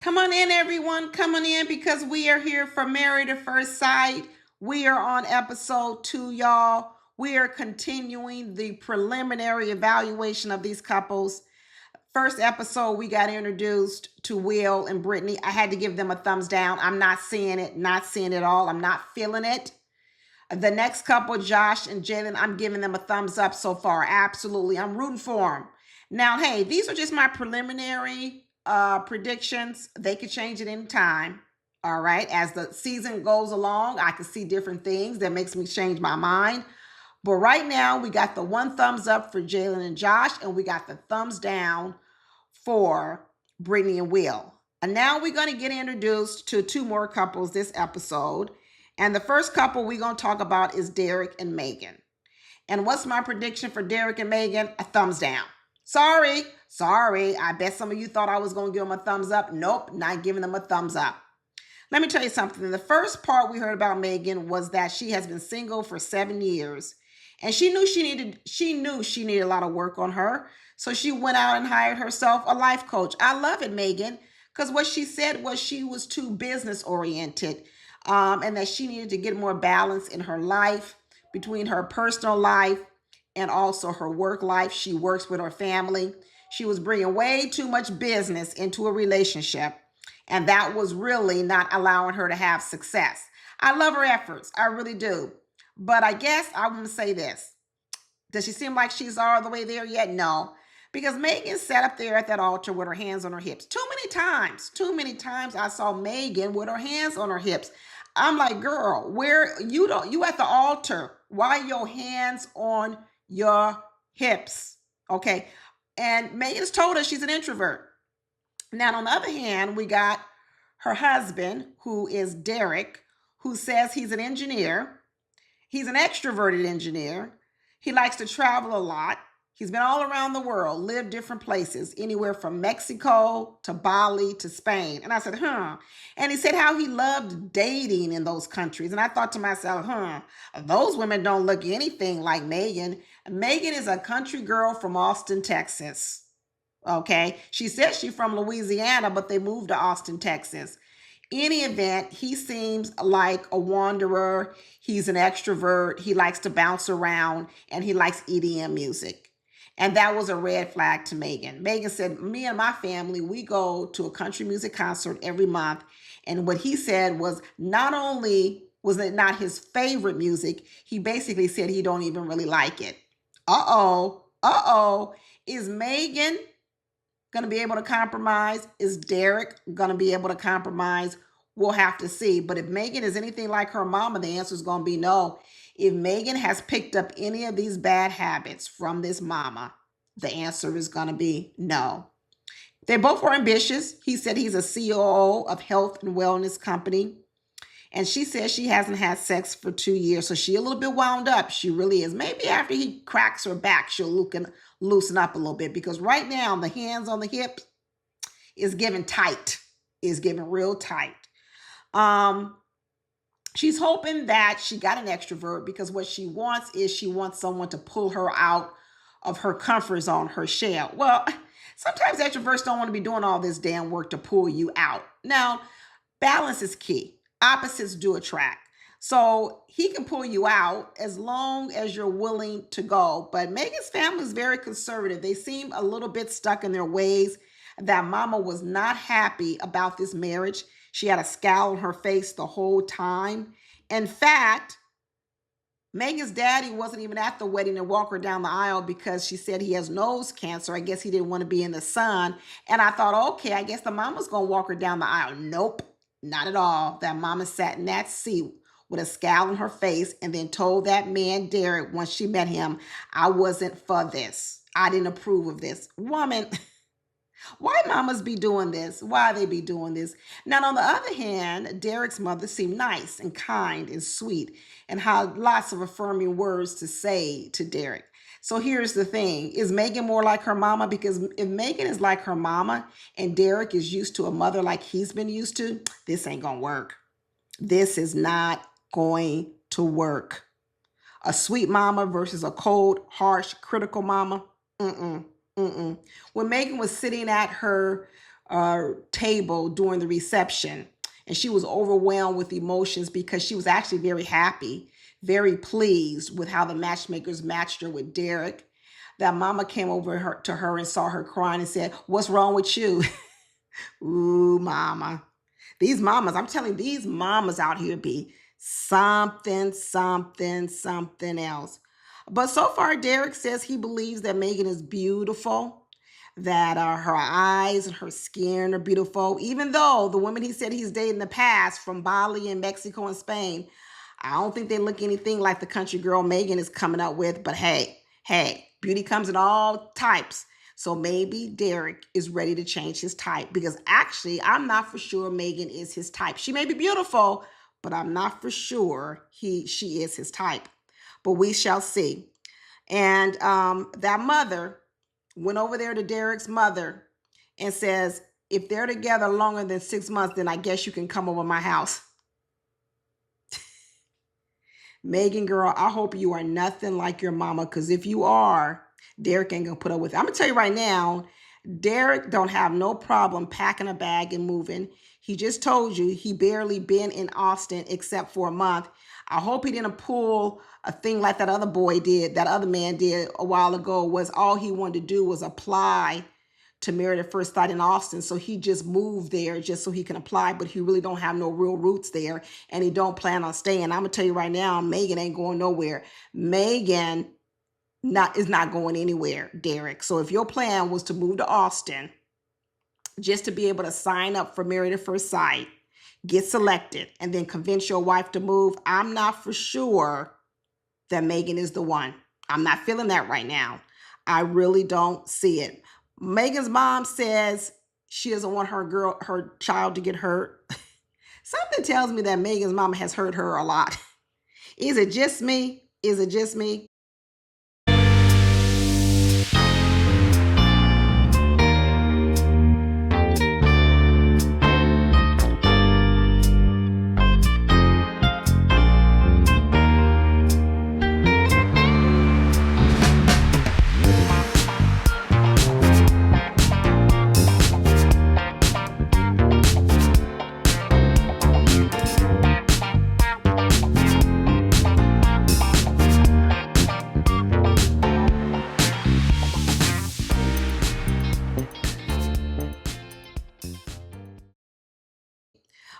Come on in, everyone. Come on in because we are here for Married at First Sight. We are on episode 2, y'all. We are continuing the preliminary evaluation of these couples. First episode, we got introduced to Will and Brittany. I had to give them a thumbs down. I'm not seeing it, not seeing it all. I'm not feeling it. The next couple, Josh and Jalen, I'm giving them a thumbs up so far. Absolutely. I'm rooting for them. Now, hey, these are just my preliminary predictions. They could change at any time. All right. As the season goes along, I can see different things that makes me change my mind. But right now, we got the one thumbs up for Jalen and Josh, and we got the thumbs down for Brittany and Will. And now we're going to get introduced to 2 more couples this episode. And the first couple we're going to talk about is Derek and Megan. And what's my prediction for Derek and Megan? A thumbs down. Sorry. I bet some of you thought I was going to give them a thumbs up. Nope, not giving them a thumbs up. Let me tell you something. The first part we heard about Megan was that she has been single for 7 years. And she knew she needed a lot of work on her. So she went out and hired herself a life coach. I love it, Megan, because what she said was she was too business oriented. And that she needed to get more balance in her life between her personal life and also her work life. She works with her family. She was bringing way too much business into a relationship, and that was really not allowing her to have success. I love her efforts. I really do. But I guess I want to say this. Does she seem like she's all the way there yet? No. Because Megan sat up there at that altar with her hands on her hips. Too many times I saw Megan with her hands on her hips. I'm like, girl, where you at the altar? Why your hands on your hips? Okay. And Megan's told us she's an introvert. Now, on the other hand, we got her husband, who is Derek, who says he's an engineer. He's an extroverted engineer. He likes to travel a lot. He's been all around the world, lived different places, anywhere from Mexico to Bali to Spain. And I said, And he said how he loved dating in those countries. And I thought to myself, those women don't look anything like Megan. Megan is a country girl from Austin, Texas. Okay. She says she's from Louisiana, but they moved to Austin, Texas. Any event, he seems like a wanderer. He's an extrovert. He likes to bounce around, and he likes EDM music. And that was a red flag to Megan. Megan said, me and my family, we go to a country music concert every month. And what he said was not only was it not his favorite music, he basically said he don't even really like it. Is Megan going to be able to compromise? Is Derek going to be able to compromise? We'll have to see. But if Megan is anything like her mama, the answer is going to be no. If Megan has picked up any of these bad habits from this mama, the answer is going to be no. They both were ambitious. He said he's a COO of health and wellness company. And she says she hasn't had sex for 2 years. So she's a little bit wound up. She really is. Maybe after he cracks her back, she'll loosen up a little bit. Because right now, the hands on the hips is giving tight. Is giving real tight. She's hoping that she got an extrovert because what she wants is she wants someone to pull her out of her comfort zone, her shell. Well, sometimes extroverts don't want to be doing all this damn work to pull you out. Now, balance is key. Opposites do attract. So he can pull you out as long as you're willing to go. But Megan's family is very conservative. They seem a little bit stuck in their ways. That mama was not happy about this marriage. She had a scowl on her face the whole time. In fact, Megan's daddy wasn't even at the wedding to walk her down the aisle because she said he has nose cancer. I guess he didn't want to be in the sun. And I thought, okay, I guess the mama's going to walk her down the aisle. Nope, not at all. That mama sat in that seat with a scowl on her face and then told that man, Derek, once she met him, I wasn't for this. I didn't approve of this. Woman, why mamas be doing this? Why they be doing this? Now, on the other hand, Derek's mother seemed nice and kind and sweet and had lots of affirming words to say to Derek. So here's the thing. Is Megan more like her mama? Because if Megan is like her mama and Derek is used to a mother like he's been used to, this ain't going to work. This is not going to work. A sweet mama versus a cold, harsh, critical mama. When Megan was sitting at her table during the reception. And she was overwhelmed with emotions because she was actually very happy, very pleased with how the matchmakers matched her with Derek. That mama came over to her and saw her crying and said, "What's wrong with you?" Ooh, mama. These mamas, I'm telling you, these mamas out here be something, something, something else. But so far, Derek says he believes that Megan is beautiful, that her eyes and her skin are beautiful, even though the women he said he's dated in the past from Bali and Mexico and Spain, I don't think they look anything like the country girl Megan is coming up with. But hey, beauty comes in all types. So maybe Derek is ready to change his type, because actually I'm not for sure Megan is his type. She may be beautiful, but I'm not for sure she is his type. But we shall see. And that mother went over there to Derek's mother and says, "If they're together longer than 6 months, then I guess you can come over my house." Megan, girl, I hope you are nothing like your mama, because if you are, Derek ain't gonna put up with it. I'm gonna tell you right now, Derek don't have no problem packing a bag and moving. He just told you he barely been in Austin except for a month. I hope he didn't pull a thing like that other boy did, that other man did a while ago, was all he wanted to do was apply to Married at First Sight in Austin. So he just moved there just so he can apply, but he really don't have no real roots there, and he don't plan on staying. I'm gonna tell you right now, Megan ain't going nowhere. Megan is not going anywhere, Derek. So if your plan was to move to Austin just to be able to sign up for Married at First Sight, get selected, and then convince your wife to move, I'm not for sure that Megan is the one. I'm not feeling that right now. I really don't see it. Megan's mom says she doesn't want her child to get hurt. Something tells me that Megan's mama has hurt her a lot. Is it just me? Is it just me?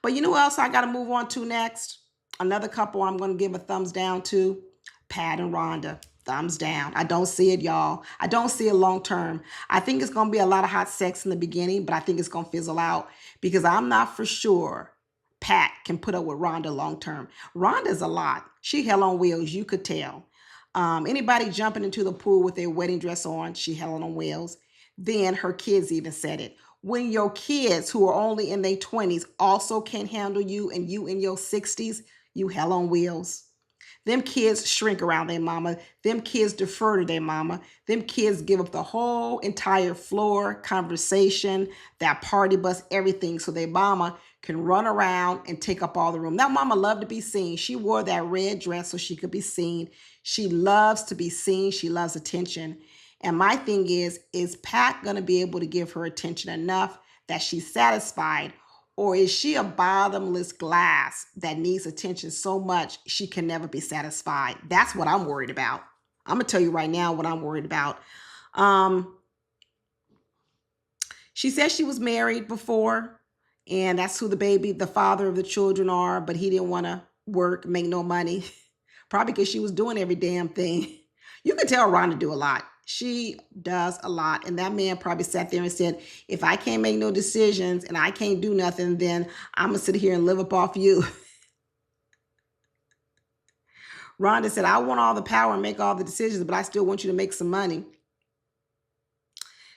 But you know what else I got to move on to next? Another couple I'm going to give a thumbs down to, Pat and Rhonda. Thumbs down. I don't see it, y'all. I don't see it long term. I think it's going to be a lot of hot sex in the beginning, but I think it's going to fizzle out, because I'm not for sure Pat can put up with Rhonda long term. Rhonda's a lot. She hell on wheels, you could tell. Anybody jumping into the pool with their wedding dress on, she hell on wheels. Then her kids even said it. When your kids, who are only in their 20s, also can't handle you, and you in your 60s, you hell on wheels. Them kids shrink around their mama. Them kids defer to their mama. Them kids give up the whole entire floor, conversation, that party bus, everything, so their mama can run around and take up all the room. That mama loved to be seen. She wore that red dress so she could be seen. She loves to be seen. She loves attention. And my thing is Pat going to be able to give her attention enough that she's satisfied? Or is she a bottomless glass that needs attention so much she can never be satisfied? That's what I'm worried about. I'm going to tell you right now what I'm worried about. She said she was married before, and that's who the father of the children are, but he didn't want to work, make no money, probably because she was doing every damn thing. You can tell Rhonda do a lot. She does a lot. And that man probably sat there and said, if I can't make no decisions and I can't do nothing, then I'm going to sit here and live up off you. Rhonda said, I want all the power and make all the decisions, but I still want you to make some money.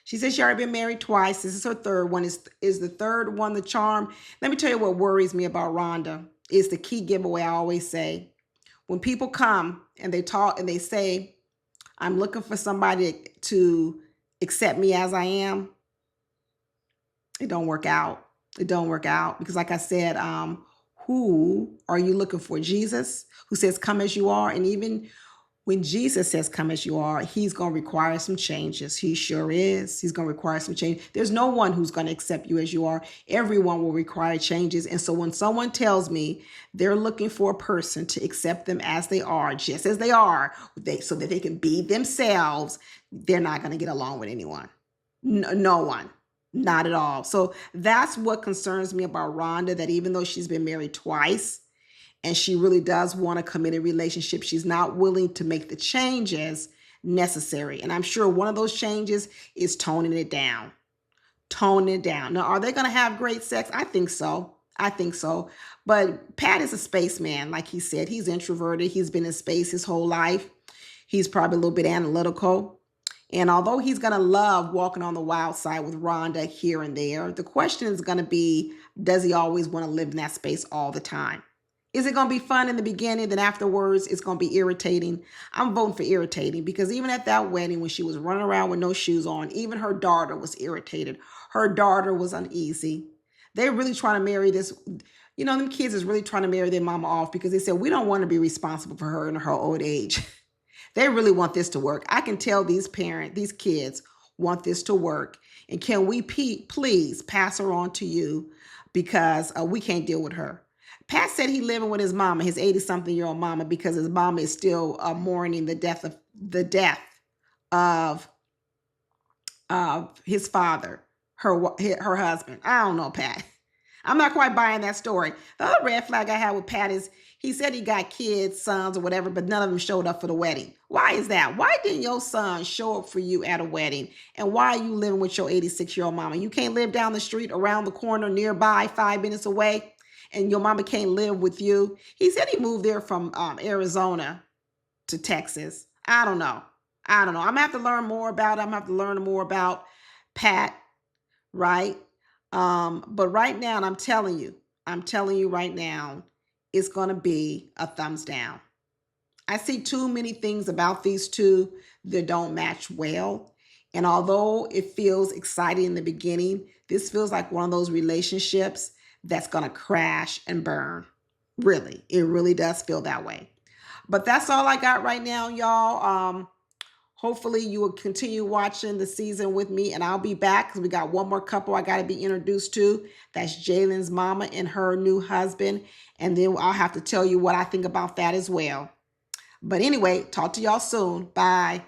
She said she already been married twice. This is her third one. Is the third one the charm? Let me tell you what worries me about Rhonda. Is the key giveaway I always say. When people come and they talk and they say, I'm looking for somebody to accept me as I am, it don't work out. It don't work out, because like I said, who are you looking for? Jesus, who says, come as you are. And even when Jesus says come as you are, he's going to require some changes. He sure is. He's going to require some change. There's no one who's going to accept you as you are. Everyone will require changes. And so when someone tells me they're looking for a person to accept them as they are, just as they are, so that they can be themselves, they're not going to get along with anyone. No one. Not at all. So that's what concerns me about Rhonda, that even though she's been married twice, and she really does want a committed relationship, she's not willing to make the changes necessary. And I'm sure one of those changes is toning it down. Toning it down. Now, are they going to have great sex? I think so. I think so. But Pat is a spaceman, like he said. He's introverted. He's been in space his whole life. He's probably a little bit analytical. And although he's going to love walking on the wild side with Rhonda here and there, the question is going to be, does he always want to live in that space all the time? Is it going to be fun in the beginning, then afterwards it's going to be irritating? I'm voting for irritating, because even at that wedding, when she was running around with no shoes on, even her daughter was irritated. Her daughter was uneasy. They're really trying to marry this, them kids is really trying to marry their mama off, because they said, we don't want to be responsible for her in her old age. They really want this to work. I can tell these kids want this to work. And can we please pass her on to you, because we can't deal with her. Pat said he living with his mama, his 80-something-year-old mama, because his mama is still mourning the death of his father, her husband. I don't know, Pat. I'm not quite buying that story. The other red flag I have with Pat is he said he got kids, sons or whatever, but none of them showed up for the wedding. Why is that? Why didn't your son show up for you at a wedding? And why are you living with your 86-year-old mama? You can't live down the street, around the corner, nearby, 5 minutes away, and your mama can't live with you? He said he moved there from Arizona to Texas. I don't know. I'm going to have to learn more about it. I'm going to have to learn more about Pat, right? But right now, and I'm telling you right now, it's going to be a thumbs down. I see too many things about these two that don't match well. And although it feels exciting in the beginning, this feels like one of those relationships that's going to crash and burn. Really, it really does feel that way. But that's all I got right now, y'all. Hopefully you will continue watching the season with me, and I'll be back because we got one more couple I got to be introduced to. That's Jalen's mama and her new husband. And then I'll have to tell you what I think about that as well. But anyway, talk to y'all soon. Bye.